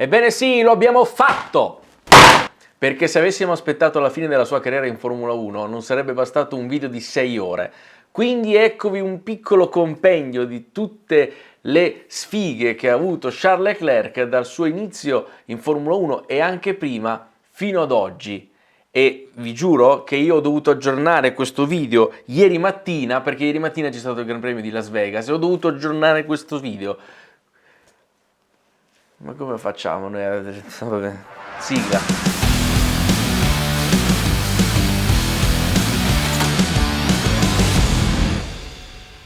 Ebbene sì, lo abbiamo fatto! Perché se avessimo aspettato la fine della sua carriera in Formula 1 non sarebbe bastato un video di 6 ore. Quindi eccovi un piccolo compendio di tutte le sfighe che ha avuto Charles Leclerc dal suo inizio in Formula 1 e anche prima fino ad oggi. E vi giuro che io ho dovuto aggiornare questo video ieri mattina, perché ieri mattina c'è stato il Gran Premio di Las Vegas e ho dovuto aggiornare questo video. Ma come facciamo noi? Vabbè. Sigla.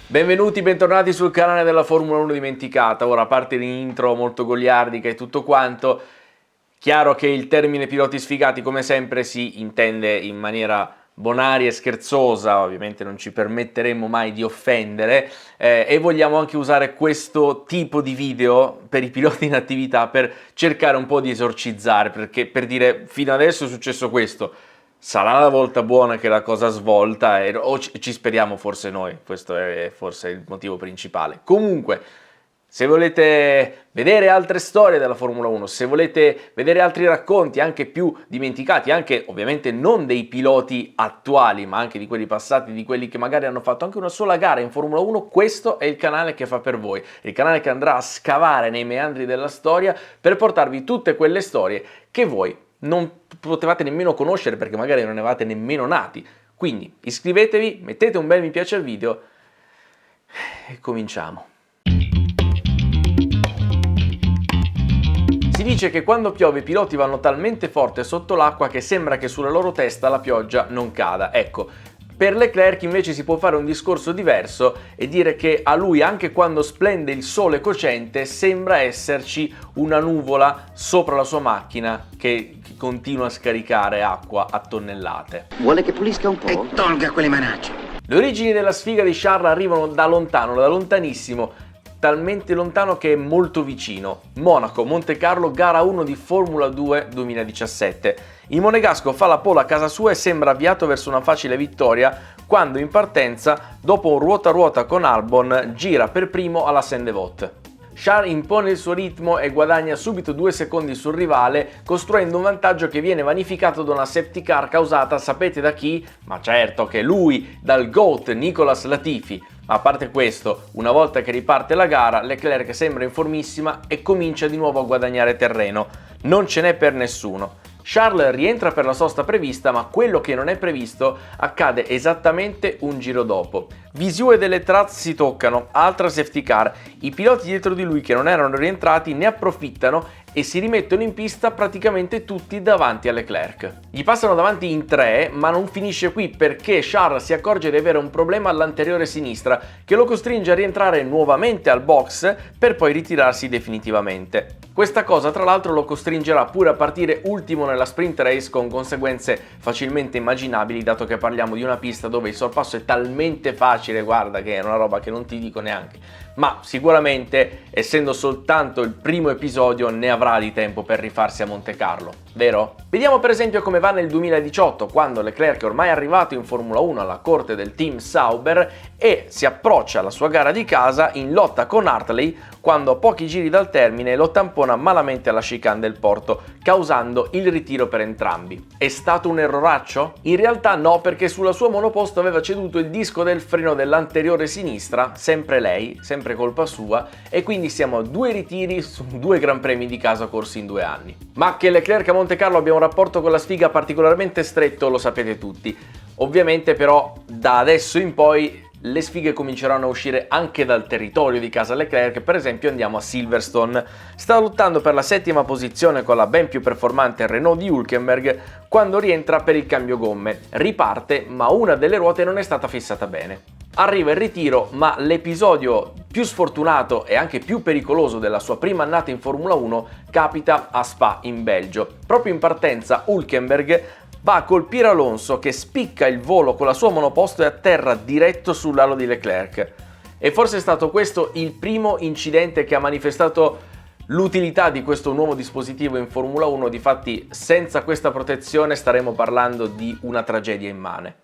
Benvenuti, bentornati sul canale della Formula 1 dimenticata. Ora, a parte l'intro molto goliardica e tutto quanto, chiaro che il termine piloti sfigati come sempre si intende in maniera bonaria e scherzosa, ovviamente non ci permetteremo mai di offendere e vogliamo anche usare questo tipo di video per i piloti in attività per cercare un po' di esorcizzare, perché per dire fino adesso è successo questo, sarà la volta buona che la cosa svolta o ci speriamo forse noi, questo è forse il motivo principale. Comunque, se volete vedere altre storie della Formula 1, se volete vedere altri racconti anche più dimenticati, anche ovviamente non dei piloti attuali, ma anche di quelli passati, di quelli che magari hanno fatto anche una sola gara in Formula 1, questo è il canale che fa per voi, il canale che andrà a scavare nei meandri della storia per portarvi tutte quelle storie che voi non potevate nemmeno conoscere perché magari non eravate nemmeno nati. Quindi iscrivetevi, mettete un bel mi piace al video e cominciamo. Si dice che quando piove i piloti vanno talmente forte sotto l'acqua che sembra che sulla loro testa la pioggia non cada. Ecco, per Leclerc invece si può fare un discorso diverso e dire che a lui, anche quando splende il sole cocente, sembra esserci una nuvola sopra la sua macchina che continua a scaricare acqua a tonnellate. Vuole che pulisca un po'? E tolga quelle manacce. Le origini della sfiga di Charles arrivano da lontano, da lontanissimo, talmente lontano che è molto vicino. Monaco, Montecarlo, gara 1 di Formula 2 2017. Il monegasco fa la pole a casa sua e sembra avviato verso una facile vittoria quando in partenza, dopo un ruota a ruota con Albon, gira per primo alla Sainte-Devote. Charles impone il suo ritmo e guadagna subito 2 secondi sul rivale, costruendo un vantaggio che viene vanificato da una safety car causata, sapete da chi? Ma certo che lui, dal GOAT Nicolas Latifi. Ma a parte questo, una volta che riparte la gara, Leclerc sembra in formissima e comincia di nuovo a guadagnare terreno. Non ce n'è per nessuno. Charles rientra per la sosta prevista, ma quello che non è previsto accade esattamente un giro dopo. Visiue delle Traz si toccano, altra safety car. I piloti dietro di lui che non erano rientrati ne approfittano e si rimettono in pista praticamente tutti davanti a Leclerc. Gli passano davanti in 3, ma non finisce qui perché Charles si accorge di avere un problema all'anteriore sinistra che lo costringe a rientrare nuovamente al box per poi ritirarsi definitivamente. Questa cosa tra l'altro lo costringerà pure a partire ultimo nella sprint race con conseguenze facilmente immaginabili, dato che parliamo di una pista dove il sorpasso è talmente facile, guarda che è una roba che non ti dico neanche. Ma sicuramente, essendo soltanto il primo episodio, ne avrà di tempo per rifarsi a Montecarlo, vero? Vediamo per esempio come va nel 2018, quando Leclerc è ormai arrivato in Formula 1 alla corte del team Sauber e si approccia alla sua gara di casa in lotta con Hartley, quando a pochi giri dal termine lo tampona malamente alla chicane del porto, causando il ritiro per entrambi. È stato un erroraccio? In realtà no, perché sulla sua monoposto aveva ceduto il disco del freno dell'anteriore sinistra, sempre lei, sempre colpa sua, e quindi siamo a 2 ritiri su 2 Gran Premi di casa corsi in 2 anni. Ma che Leclerc a Montecarlo abbia un rapporto con la sfiga particolarmente stretto lo sapete tutti. Ovviamente però da adesso in poi le sfighe cominceranno a uscire anche dal territorio di casa Leclerc. Per esempio andiamo a Silverstone. Sta lottando per la 7ª posizione con la ben più performante Renault di Hülkenberg quando rientra per il cambio gomme. Riparte, ma una delle ruote non è stata fissata bene. Arriva il ritiro, ma l'episodio più sfortunato e anche più pericoloso della sua prima annata in Formula 1 capita a Spa in Belgio. Proprio in partenza Hülkenberg va a colpire Alonso che spicca il volo con la sua monoposto e atterra diretto sull'alo di Leclerc. E forse è stato questo il primo incidente che ha manifestato l'utilità di questo nuovo dispositivo in Formula 1, difatti senza questa protezione staremo parlando di una tragedia immane.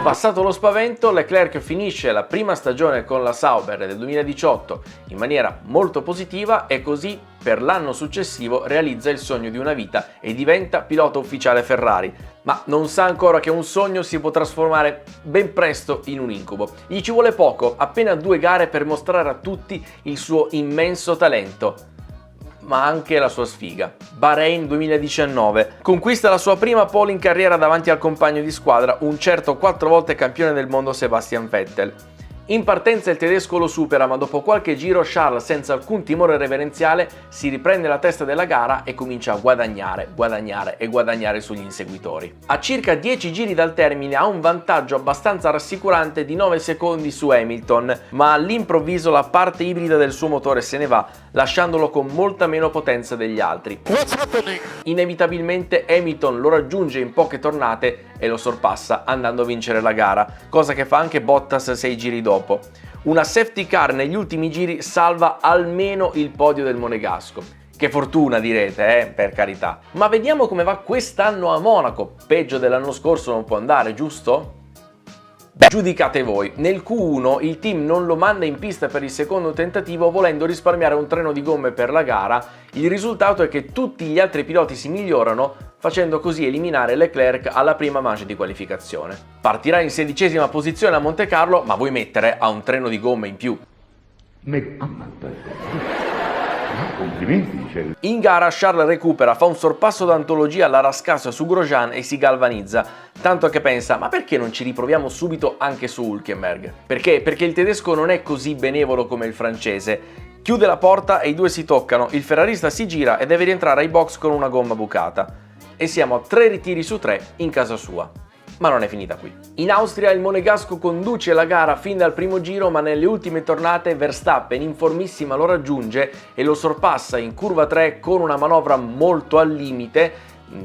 Passato lo spavento, Leclerc finisce la prima stagione con la Sauber del 2018 in maniera molto positiva e così per l'anno successivo realizza il sogno di una vita e diventa pilota ufficiale Ferrari. Ma non sa ancora che un sogno si può trasformare ben presto in un incubo. Gli ci vuole poco, appena 2 gare per mostrare a tutti il suo immenso talento, ma anche la sua sfiga. Bahrain 2019. Conquista la sua prima pole in carriera davanti al compagno di squadra, un certo 4 volte campione del mondo Sebastian Vettel. In partenza il tedesco lo supera, ma dopo qualche giro Charles, senza alcun timore reverenziale, si riprende la testa della gara e comincia a guadagnare sugli inseguitori. A circa 10 giri dal termine ha un vantaggio abbastanza rassicurante di 9 secondi su Hamilton, ma all'improvviso la parte ibrida del suo motore se ne va, lasciandolo con molta meno potenza degli altri. Inevitabilmente Hamilton lo raggiunge in poche tornate e lo sorpassa andando a vincere la gara, cosa che fa anche Bottas 6 giri dopo. Una safety car negli ultimi giri salva almeno il podio del monegasco. Che fortuna, direte, per carità. Ma vediamo come va quest'anno a Monaco. Peggio dell'anno scorso non può andare, giusto? Beh, giudicate voi. Nel Q1 il team non lo manda in pista per il secondo tentativo volendo risparmiare un treno di gomme per la gara. Il risultato è che tutti gli altri piloti si migliorano, facendo così eliminare Leclerc alla prima manche di qualificazione. Partirà in 16ª posizione a Montecarlo, ma vuoi mettere a un treno di gomme in più? Complimenti. In gara Charles recupera, fa un sorpasso d'antologia alla rascassa su Grosjean e si galvanizza, tanto che pensa: ma perché non ci riproviamo subito anche su Hülkenberg? Perché? Perché il tedesco non è così benevolo come il francese. Chiude la porta e i due si toccano, il ferrarista si gira e deve rientrare ai box con una gomma bucata. E siamo a 3 ritiri su 3 in casa sua. Ma non è finita qui. In Austria il monegasco conduce la gara fin dal primo giro, ma nelle ultime tornate Verstappen in formissima lo raggiunge e lo sorpassa in curva 3 con una manovra molto al limite,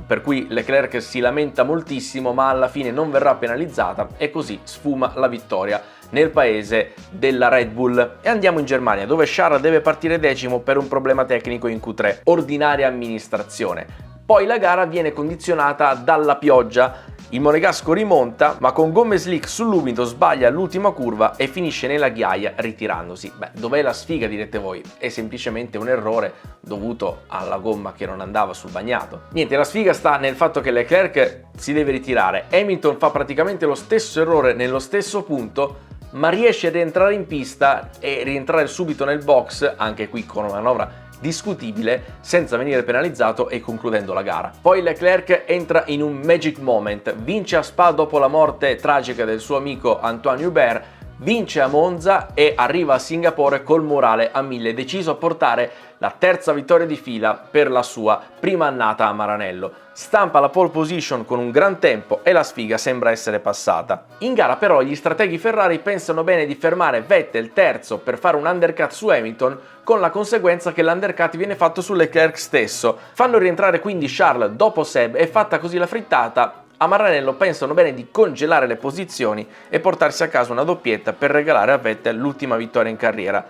per cui Leclerc si lamenta moltissimo, ma alla fine non verrà penalizzata e così sfuma la vittoria nel paese della Red Bull. E andiamo in Germania, dove Charles deve partire decimo per un problema tecnico in Q3, ordinaria amministrazione. Poi la gara viene condizionata dalla pioggia. Il monegasco rimonta, ma con gomme slick sull'umido sbaglia l'ultima curva e finisce nella ghiaia ritirandosi. Beh, dov'è la sfiga, direte voi? È semplicemente un errore dovuto alla gomma che non andava sul bagnato. Niente, la sfiga sta nel fatto che Leclerc si deve ritirare. Hamilton fa praticamente lo stesso errore nello stesso punto, ma riesce ad entrare in pista e rientrare subito nel box, anche qui con una manovra discutibile, senza venire penalizzato e concludendo la gara. Poi Leclerc entra in un magic moment, vince a Spa dopo la morte tragica del suo amico Antoine Hubert, vince a Monza e arriva a Singapore col morale a 1000, deciso a portare la terza vittoria di fila per la sua prima annata a Maranello. Stampa la pole position con un gran tempo e la sfiga sembra essere passata. In gara però gli strateghi Ferrari pensano bene di fermare Vettel terzo per fare un undercut su Hamilton, con la conseguenza che l'undercut viene fatto su Leclerc stesso. Fanno rientrare quindi Charles dopo Seb e fatta così la frittata, a Maranello pensano bene di congelare le posizioni e portarsi a casa una doppietta per regalare a Vettel l'ultima vittoria in carriera.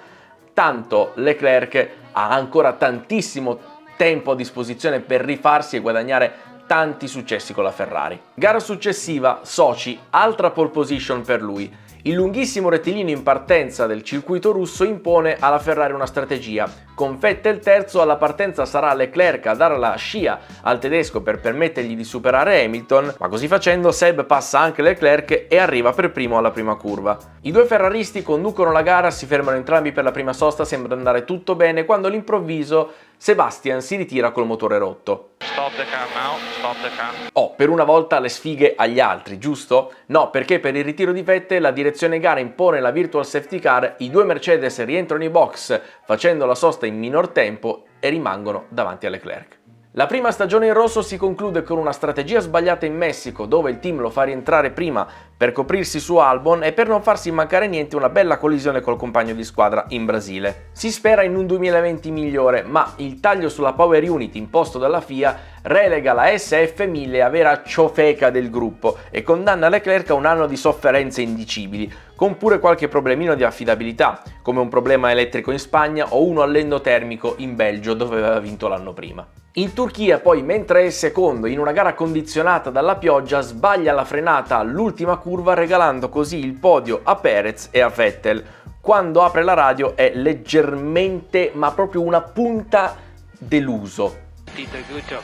Tanto Leclerc ha ancora tantissimo tempo a disposizione per rifarsi e guadagnare tanti successi con la Ferrari. Gara successiva, Sochi, altra pole position per lui. Il lunghissimo rettilineo in partenza del circuito russo impone alla Ferrari una strategia. Con Vettel terzo, alla partenza sarà Leclerc a dare la scia al tedesco per permettergli di superare Hamilton, ma così facendo Seb passa anche Leclerc e arriva per primo alla prima curva. I due ferraristi conducono la gara, si fermano entrambi per la prima sosta, sembra andare tutto bene, quando all'improvviso Sebastian si ritira col motore rotto. Stop the car now, stop the car. Oh, per una volta le sfighe agli altri, giusto? No, perché per il ritiro di Vettel la direzione gara impone la virtual safety car, i due Mercedes rientrano in box facendo la sosta in minor tempo e rimangono davanti a Leclerc. La prima stagione in rosso si conclude con una strategia sbagliata in Messico, dove il team lo fa rientrare prima per coprirsi su Albon e per non farsi mancare niente una bella collisione col compagno di squadra in Brasile. Si spera in un 2020 migliore, ma il taglio sulla Power Unit imposto dalla FIA relega la SF1000 a vera ciofeca del gruppo e condanna Leclerc a un anno di sofferenze indicibili, con pure qualche problemino di affidabilità, come un problema elettrico in Spagna o uno all'endotermico in Belgio dove aveva vinto l'anno prima. In Turchia poi, mentre è secondo in una gara condizionata dalla pioggia, sbaglia la frenata all'ultima curva, regalando così il podio a Perez e a Vettel. Quando apre la radio è leggermente, ma proprio una punta, deluso. Did a good job.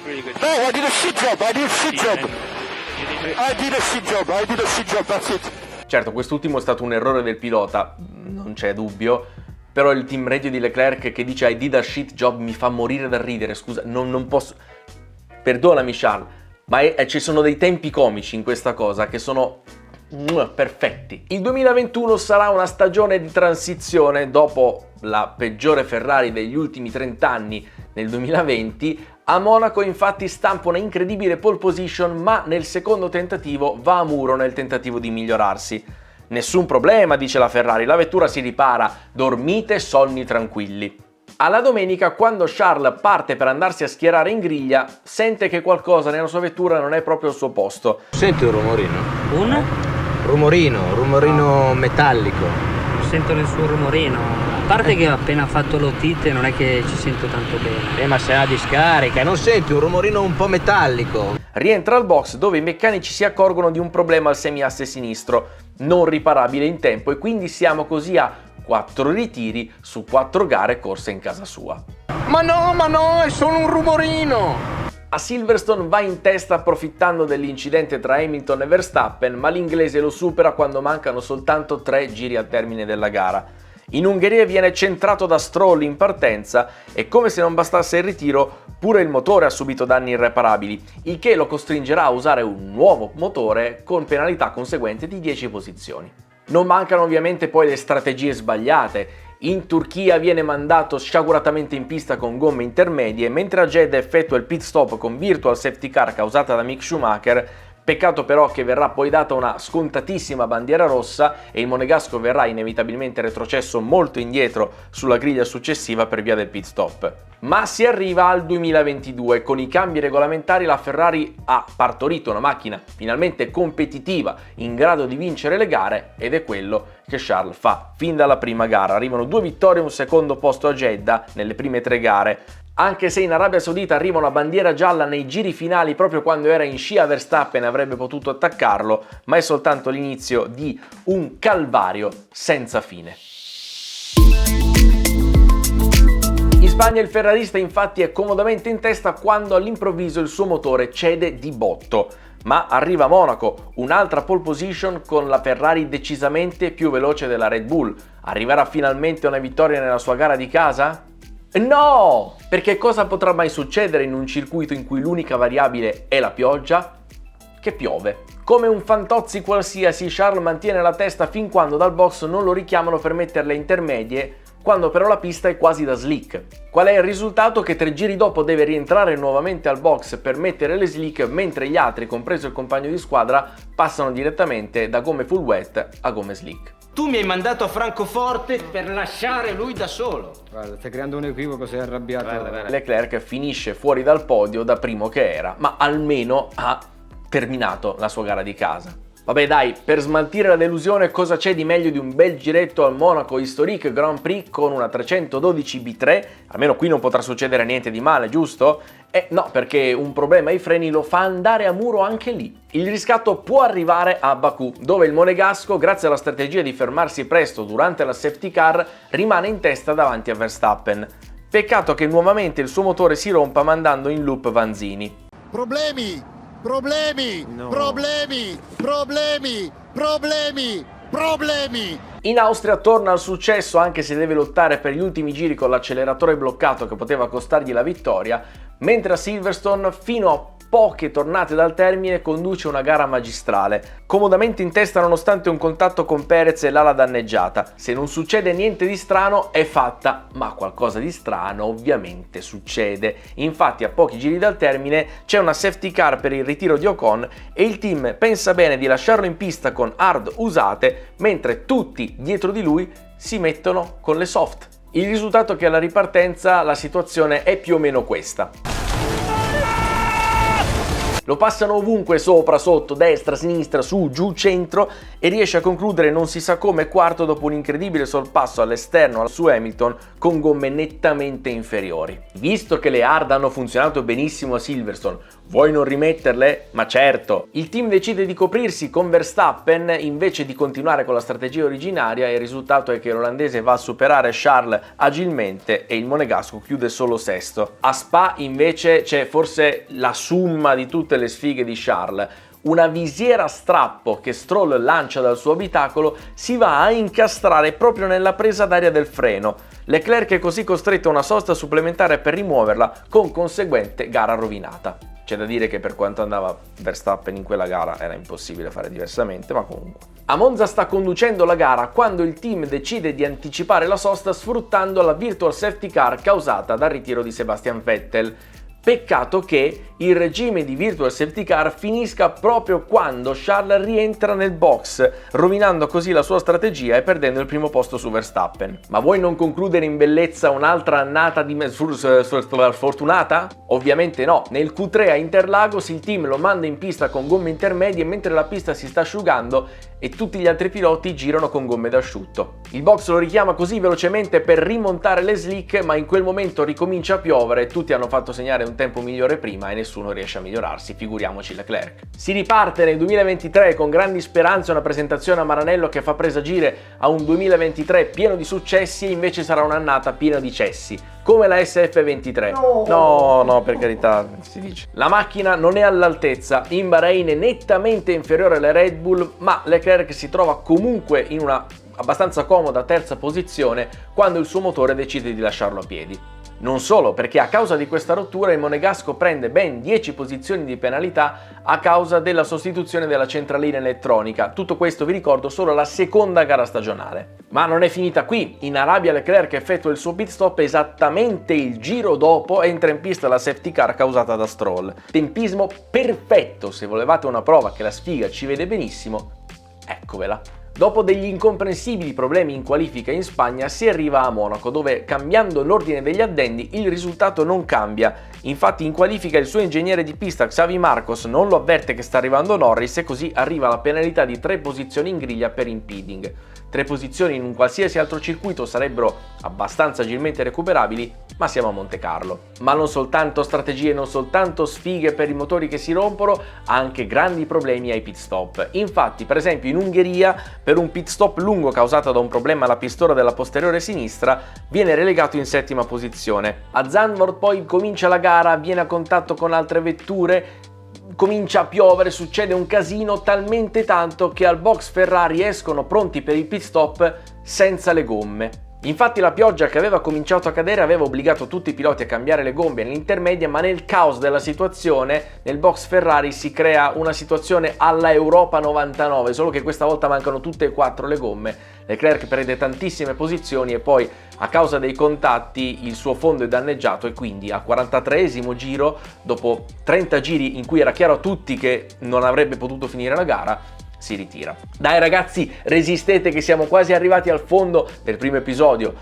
Really good. No, I did a shit job. I did a shit job. I did a shit job. I did a shit job. That's it. Certo, quest'ultimo è stato un errore del pilota, non c'è dubbio, però il team radio di Leclerc che dice I did a shit job mi fa morire da ridere, scusa, non posso... Perdonami Charles, ma ci sono dei tempi comici in questa cosa che sono perfetti. Il 2021 sarà una stagione di transizione. Dopo la peggiore Ferrari degli ultimi 30 anni nel 2020, a Monaco infatti stampa una incredibile pole position, ma nel secondo tentativo va a muro nel tentativo di migliorarsi. Nessun problema, dice la Ferrari, la vettura si ripara, dormite sonni tranquilli. Alla domenica, quando Charles parte per andarsi a schierare in griglia, sente che qualcosa nella sua vettura non è proprio al suo posto. Senti un rumorino? Un? Rumorino metallico. Sento il suo rumorino. A parte che ho appena fatto l'otite, non è che ci sento tanto bene. Ma se la discarica, non senti un rumorino un po' metallico? Rientra al box dove i meccanici si accorgono di un problema al semiasse sinistro, non riparabile in tempo, e quindi siamo così a 4 ritiri su 4 gare corse in casa sua. Ma no, è solo un rumorino! A Silverstone va in testa approfittando dell'incidente tra Hamilton e Verstappen, ma l'inglese lo supera quando mancano soltanto 3 giri al termine della gara. In Ungheria viene centrato da Stroll in partenza e, come se non bastasse il ritiro, pure il motore ha subito danni irreparabili, il che lo costringerà a usare un nuovo motore con penalità conseguente di 10 posizioni. Non mancano ovviamente poi le strategie sbagliate. In Turchia viene mandato sciaguratamente in pista con gomme intermedie, mentre a Jeddah effettua il pit stop con virtual safety car causata da Mick Schumacher. Peccato però che verrà poi data una scontatissima bandiera rossa e il monegasco verrà inevitabilmente retrocesso molto indietro sulla griglia successiva per via del pit stop. Ma si arriva al 2022, con i cambi regolamentari la Ferrari ha partorito una macchina finalmente competitiva, in grado di vincere le gare, ed è quello che Charles fa fin dalla prima gara. Arrivano 2 vittorie e un secondo posto a Jeddah nelle prime 3 gare. Anche se in Arabia Saudita arriva una bandiera gialla nei giri finali proprio quando era in scia Verstappen e avrebbe potuto attaccarlo, ma è soltanto l'inizio di un calvario senza fine. In Spagna il ferrarista infatti è comodamente in testa quando all'improvviso il suo motore cede di botto. Ma arriva a Monaco, un'altra pole position con la Ferrari decisamente più veloce della Red Bull. Arriverà finalmente una vittoria nella sua gara di casa? No! Perché cosa potrà mai succedere in un circuito in cui l'unica variabile è la pioggia? Che piove. Come un fantozzi qualsiasi, Charles mantiene la testa fin quando dal box non lo richiamano per metterle intermedie, quando però la pista è quasi da slick. Qual è il risultato? Che 3 giri dopo deve rientrare nuovamente al box per mettere le slick, mentre gli altri, compreso il compagno di squadra, passano direttamente da gomme full wet a gomme slick. Tu mi hai mandato a Francoforte per lasciare lui da solo. Guarda, stai creando un equivoco, sei arrabbiato. Guarda. Leclerc finisce fuori dal podio da primo che era, ma almeno ha terminato la sua gara di casa. Vabbè dai, per smaltire la delusione cosa c'è di meglio di un bel giretto al Monaco Historique Grand Prix con una 312 B3? Almeno qui non potrà succedere niente di male, giusto? No, perché un problema ai freni lo fa andare a muro anche lì. Il riscatto può arrivare a Baku, dove il monegasco, grazie alla strategia di fermarsi presto durante la safety car, rimane in testa davanti a Verstappen. Peccato che nuovamente il suo motore si rompa mandando in loop Vanzini. Problemi. In Austria torna al successo, anche se deve lottare per gli ultimi giri con l'acceleratore bloccato che poteva costargli la vittoria, mentre a Silverstone fino a poche tornate dal termine conduce una gara magistrale, comodamente in testa nonostante un contatto con Perez e l'ala danneggiata. Se non succede niente di strano è fatta, ma qualcosa di strano ovviamente succede. Infatti a pochi giri dal termine c'è una safety car per il ritiro di Ocon e il team pensa bene di lasciarlo in pista con hard usate, mentre tutti dietro di lui si mettono con le soft. Il risultato è che alla ripartenza la situazione è più o meno questa. Lo passano ovunque, sopra, sotto, destra, sinistra, su, giù, centro, e riesce a concludere non si sa come quarto dopo un incredibile sorpasso all'esterno su Hamilton con gomme nettamente inferiori. Visto che le hard hanno funzionato benissimo a Silverstone, vuoi non rimetterle? Ma certo! Il team decide di coprirsi con Verstappen invece di continuare con la strategia originaria, e il risultato è che l'olandese va a superare Charles agilmente e il monegasco chiude solo sesto. A Spa invece c'è forse la summa di tutte le sfighe di Charles. Una visiera a strappo che Stroll lancia dal suo abitacolo si va a incastrare proprio nella presa d'aria del freno. Leclerc è così costretto a una sosta supplementare per rimuoverla, con conseguente gara rovinata. C'è da dire che per quanto andava Verstappen in quella gara era impossibile fare diversamente, ma comunque. A Monza sta conducendo la gara quando il team decide di anticipare la sosta sfruttando la virtual safety car causata dal ritiro di Sebastian Vettel. Peccato che il regime di virtual safety car finisca proprio quando Charles rientra nel box, rovinando così la sua strategia e perdendo il primo posto su Verstappen. Ma vuoi non concludere in bellezza un'altra annata di fortunata? Ovviamente no. Nel Q3 a Interlagos il team lo manda in pista con gomme intermedie mentre la pista si sta asciugando e tutti gli altri piloti girano con gomme d'asciutto. Il box lo richiama così velocemente per rimontare le slick, ma in quel momento ricomincia a piovere, tutti hanno fatto segnare un tempo migliore prima e nessuno riesce a migliorarsi, figuriamoci Leclerc. Si riparte nel 2023 con grandi speranze, una presentazione a Maranello che fa presagire a un 2023 pieno di successi, e invece sarà un'annata piena di cessi, come la SF23. No, per carità, si dice. La macchina non è all'altezza, in Bahrain è nettamente inferiore alle Red Bull, ma Leclerc si trova comunque in una abbastanza comoda terza posizione quando il suo motore decide di lasciarlo a piedi. Non solo, perché a causa di questa rottura il monegasco prende ben 10 posizioni di penalità a causa della sostituzione della centralina elettronica. Tutto questo, vi ricordo, solo la seconda gara stagionale. Ma non è finita qui. In Arabia Leclerc effettua il suo pit stop esattamente il giro dopo entra in pista la safety car causata da Stroll. Tempismo perfetto, se volevate una prova che la sfiga ci vede benissimo, eccovela. Dopo degli incomprensibili problemi in qualifica in Spagna si arriva a Monaco, dove cambiando l'ordine degli addendi il risultato non cambia. Infatti in qualifica il suo ingegnere di pista Xavi Marcos non lo avverte che sta arrivando Norris e così arriva la penalità di 3 posizioni in griglia per impeding. 3 posizioni in un qualsiasi altro circuito sarebbero abbastanza agilmente recuperabili, ma siamo a Monte Carlo. Ma non soltanto strategie, non soltanto sfighe per i motori che si rompono, anche grandi problemi ai pit stop. Infatti, per esempio in Ungheria, per un pit stop lungo causato da un problema alla pistola della posteriore sinistra, viene relegato in 7ª posizione. A Zandvoort poi comincia la gara, viene a contatto con altre vetture, comincia a piovere, succede un casino, talmente tanto che al box Ferrari escono pronti per il pit stop senza le gomme. Infatti la pioggia che aveva cominciato a cadere aveva obbligato tutti i piloti a cambiare le gomme nell'intermedia, ma nel caos della situazione nel box Ferrari si crea una situazione alla Europa 99, solo che questa volta mancano tutte e 4 le gomme. Leclerc perde tantissime posizioni e poi a causa dei contatti il suo fondo è danneggiato e quindi al 43esimo giro, dopo 30 giri in cui era chiaro a tutti che non avrebbe potuto finire la gara, si ritira. Dai ragazzi, resistete che siamo quasi arrivati al fondo del primo episodio,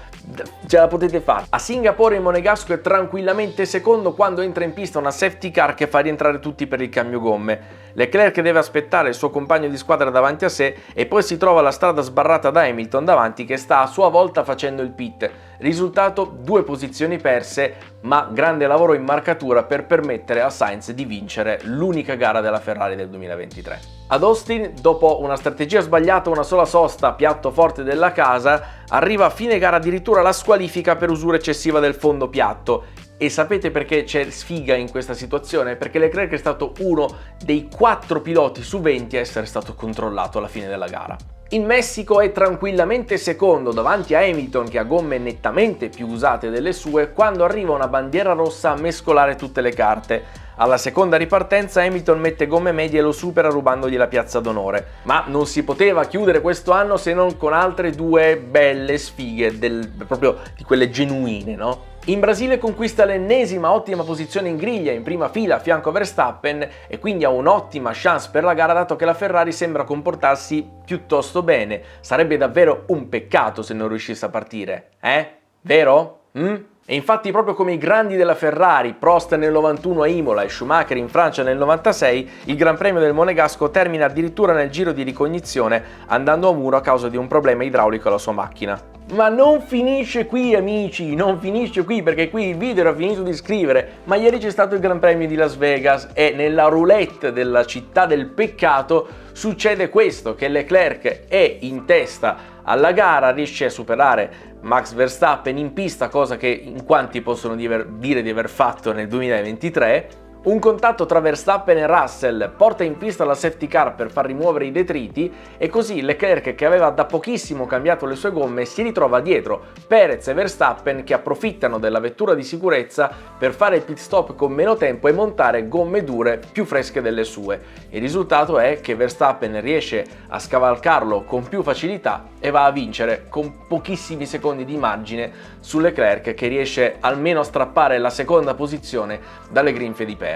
ce la potete fare. A Singapore il monegasco è tranquillamente secondo quando entra in pista una safety car che fa rientrare tutti per il cambio gomme. Leclerc deve aspettare il suo compagno di squadra davanti a sé e poi si trova la strada sbarrata da Hamilton davanti, che sta a sua volta facendo il pit. Risultato: 2 posizioni perse, ma grande lavoro in marcatura per permettere a Sainz di vincere l'unica gara della Ferrari del 2023. Ad Austin, dopo una strategia sbagliata, una sola sosta, piatto forte della casa, arriva a fine gara addirittura la squalifica per usura eccessiva del fondo piatto. E sapete perché c'è sfiga in questa situazione? Perché Leclerc è stato uno dei 4 piloti su 20 a essere stato controllato alla fine della gara. Il Messico è tranquillamente secondo davanti a Hamilton, che ha gomme nettamente più usate delle sue, quando arriva una bandiera rossa a mescolare tutte le carte. Alla seconda ripartenza Hamilton mette gomme medie e lo supera rubandogli la piazza d'onore. Ma non si poteva chiudere questo anno se non con altre 2 belle sfighe, proprio di quelle genuine, no? In Brasile conquista l'ennesima ottima posizione in griglia, in prima fila a fianco a Verstappen, e quindi ha un'ottima chance per la gara, dato che la Ferrari sembra comportarsi piuttosto bene. Sarebbe davvero un peccato se non riuscisse a partire, Vero? E infatti proprio come i grandi della Ferrari, Prost nel 91 a Imola e Schumacher in Francia nel 96, il Gran Premio del Monegasco termina addirittura nel giro di ricognizione andando a muro a causa di un problema idraulico alla sua macchina. Ma non finisce qui amici, non finisce qui, perché qui il video era finito di scrivere, ma ieri c'è stato il Gran Premio di Las Vegas e nella roulette della città del peccato succede questo, che Leclerc è in testa alla gara, riesce a superare Max Verstappen in pista, cosa che in quanti possono dire di aver fatto nel 2023. Un contatto tra Verstappen e Russell porta in pista la safety car per far rimuovere i detriti e così Leclerc, che aveva da pochissimo cambiato le sue gomme, si ritrova dietro Perez e Verstappen, che approfittano della vettura di sicurezza per fare il pit stop con meno tempo e montare gomme dure più fresche delle sue. Il risultato è che Verstappen riesce a scavalcarlo con più facilità e va a vincere con pochissimi secondi di margine su Leclerc, che riesce almeno a strappare la seconda posizione dalle grinfie di Perez.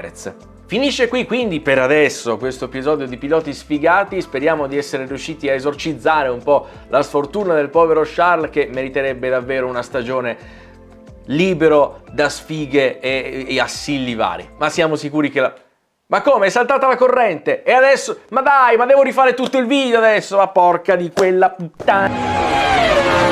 Finisce qui quindi per adesso questo episodio di Piloti Sfigati, speriamo di essere riusciti a esorcizzare un po' la sfortuna del povero Charles, che meriterebbe davvero una stagione libero da sfighe e assilli vari, ma siamo sicuri che Ma come? È saltata la corrente? E adesso? Ma dai, ma devo rifare tutto il video adesso? Ma porca di quella puttana!